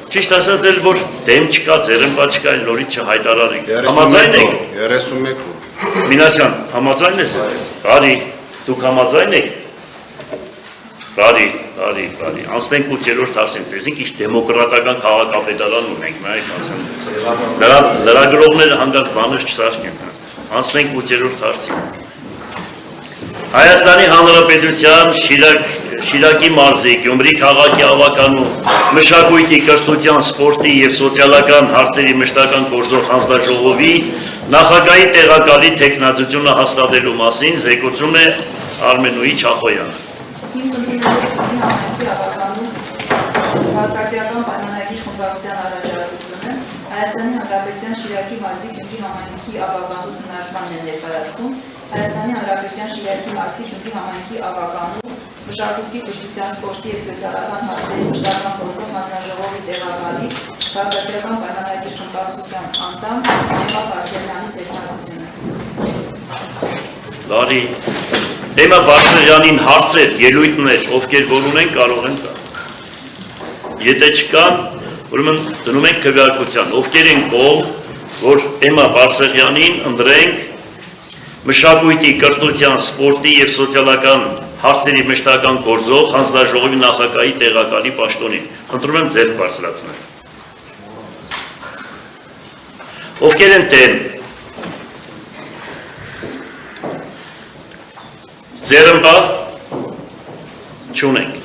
Ճիշտ ասած էլ որ դեմ չկա, ձեռնպա չկա, այլ նորից չհայտարարեք։ Համաձայն եք։ 31 Մինասյան, համաձայն ես ես։ Բարի, դուք համաձայն եք։ Բարի։ Անցնենք 8-րդ հարցին, տեսինք ինչ դեմոկրատական քաղաքապետարան ունենք, նայեք ասեմ։ Լրագրողները հանդարտ բաներ չսարքեն։ Անցնենք 8-րդ հարցին։ Հայաստանի Հանրապետության Շիրակի մարզի, Գյումրի քաղաքի ավականու, մշակույթի, կրթության, սպորտի և սոցիալական հարցերի մշտական գործող հանձնաժողովի նախագահի տեղակալի թեկնածությունը հաստատելու մասին զեկուցում է Արմենուհի Չախոյանը։ Վարկացիական պայմանագիր խմբակցության առաջարկությունը Հայաստանի Հանրապետության Շիրակի մարզի Գյումրի համայնքի ավականու քննարկմանն է ներկայացնում Հայաստանի Հանրապետության Շիրակի մարզի Գյումրի համայնքի ավականու մշակույթի, կրթության, սպորտի և սոցիալական հարցերի մշտական գործող հանձնաժողովի տեղակալի վարկացիական պայմանագիր խմբակցության անդամ Էմմա Բարսեղյանի թեկնածությունը։ Բարի, Էմմա Բարսեղյանին հարցեր, ելույթներ, ովքեր որ ունեն կարող են տալ։ Եթե չկան, ուրեմն դնում ենք քվեարկության, ովքեր են կողմ, որ Էմմա Բարսեղյանին ընտրենք մշակույթի, կրթության, սպորտի և սոցիալական հարցերի մշտական գործող հանձնաժողովի նախագահի տեղակալի պաշտոնին։ Ընտրում եմ ձեռք բարձրացնել։ Ովքեր են դեմ։ Ձեռնպահ չունենք։